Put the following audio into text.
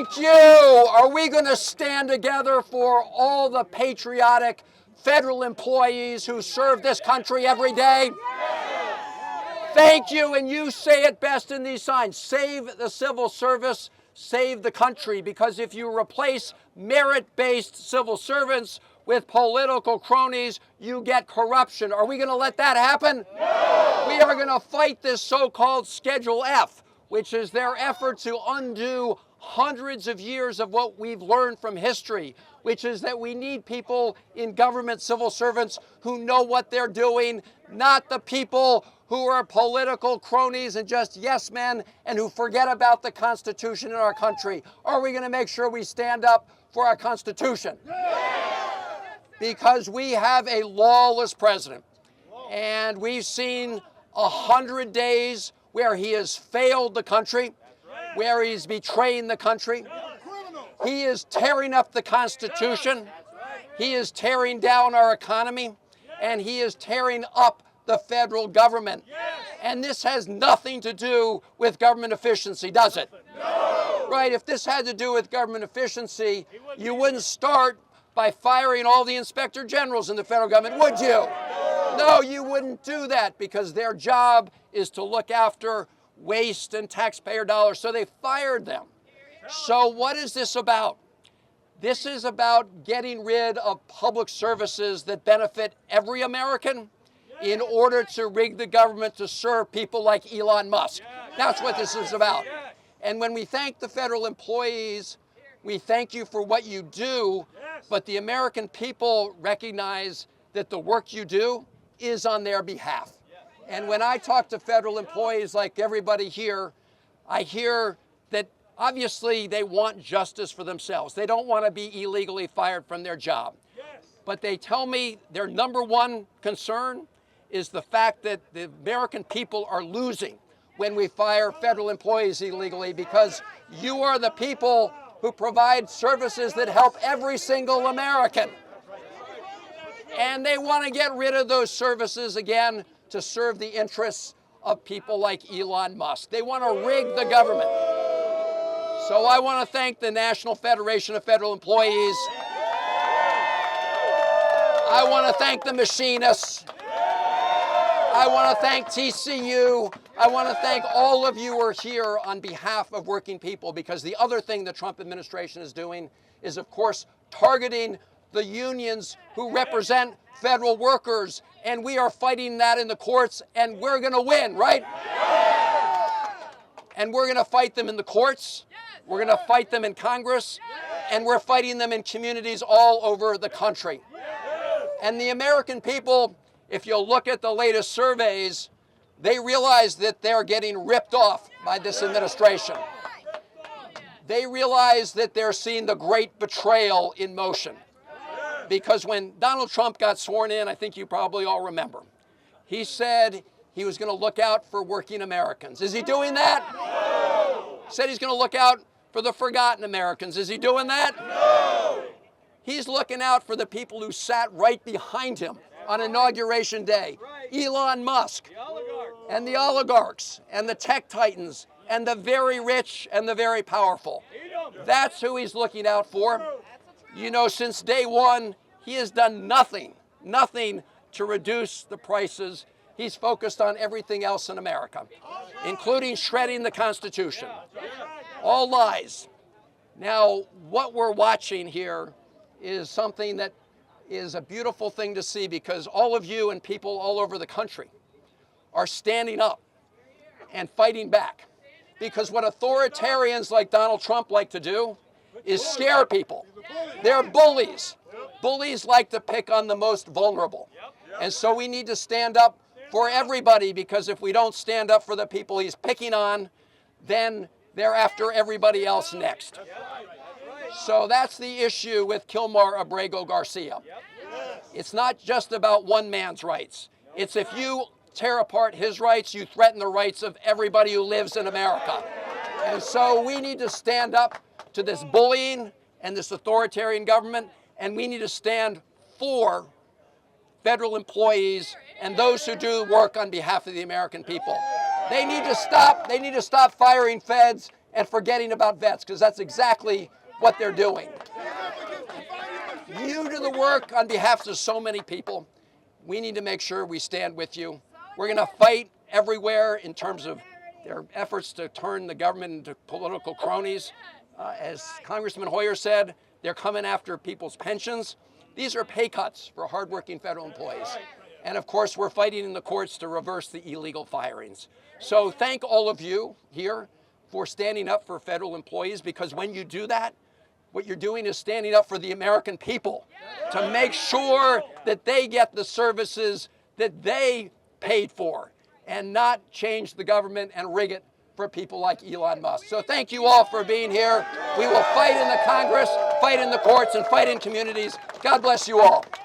Thank you. Are we going to stand together for all the patriotic federal employees who serve this country every day? Thank you, and you say it best in these signs. Save the civil service, save the country, because if you replace merit-based civil servants with political cronies, you get corruption. Are we going to let that happen? No! We are going to fight this so-called Schedule F, which is their effort to undo hundreds of years of what we've learned from history, which is that we need people in government, civil servants, who know what they're doing, not the people who are political cronies and just yes men and who forget about the Constitution in our country. Are we going to make sure we stand up for our Constitution? Because we have a lawless president, and we've seen 100 days where he has failed the country, where he's betraying the country. He is tearing up the Constitution. He is tearing down our economy, and he is tearing up the federal government. And this has nothing to do with government efficiency, does it? No. Right, if this had to do with government efficiency, you wouldn't start by firing all the inspector generals in the federal government, would you? No, you wouldn't do that, because their job is to look after waste and taxpayer dollars, so they fired them. So what is this about? This is about getting rid of public services that benefit every American in order to rig the government to serve people like Elon Musk. That's what this is about. And when we thank the federal employees, we thank you for what you do, but the American people recognize that the work you do is on their behalf. And when I talk to federal employees like everybody here, I hear that obviously they want justice for themselves. They don't want to be illegally fired from their job. But they tell me their number one concern is the fact that the American people are losing when we fire federal employees illegally, because you are the people who provide services that help every single American. And they want to get rid of those services again to serve the interests of people like Elon Musk. They want to rig the government. So I want to thank the National Federation of Federal Employees. I want to thank the Machinists. I want to thank TCU. I want to thank all of you who are here on behalf of working people, because the other thing the Trump administration is doing is, of course, targeting the unions who represent federal workers, and we are fighting that in the courts, and we're going to win, right? And we're going to fight them in the courts, we're going to fight them in Congress, and we're fighting them in communities all over the country. And the American people, if you'll look at the latest surveys, they realize that they're getting ripped off by this administration. They realize that they're seeing the great betrayal in motion. Because when Donald Trump got sworn in, I think you probably all remember, he said he was going to look out for working Americans. Is he doing that? No. Said he's going to look out for the forgotten Americans. Is he doing that? No. He's looking out for the people who sat right behind him on Inauguration Day. Elon Musk and the oligarchs and the tech titans and the very rich and the very powerful. That's who he's looking out for. You know, since day one, he has done nothing to reduce the prices. He's focused on everything else in America, including shredding the Constitution. All lies. Now, what we're watching here is something that is a beautiful thing to see, because all of you and people all over the country are standing up and fighting back. Because what authoritarians like Donald Trump like to do is scare people. They're bullies. Bullies like to pick on the most vulnerable. And so we need to stand up for everybody, because if we don't stand up for the people he's picking on, then they're after everybody else next. So that's the issue with Kilmar Abrego Garcia. It's not just about one man's rights. It's if you tear apart his rights, you threaten the rights of everybody who lives in America. And so we need to stand up to this bullying and this authoritarian government, and we need to stand for federal employees and those who do work on behalf of the American people. They need to stop firing feds and forgetting about vets, because that's exactly what they're doing. You do the work on behalf of so many people. We need to make sure we stand with you. We're going to fight everywhere in terms of their efforts to turn the government into political cronies. As Congressman Hoyer said, they're coming after people's pensions. These are pay cuts for hardworking federal employees. And of course, we're fighting in the courts to reverse the illegal firings. So thank all of you here for standing up for federal employees, because when you do that, what you're doing is standing up for the American people to make sure that they get the services that they paid for and not change the government and rig it for people like Elon Musk. So thank you all for being here. We will fight in the Congress, fight in the courts, and fight in communities. God bless you all.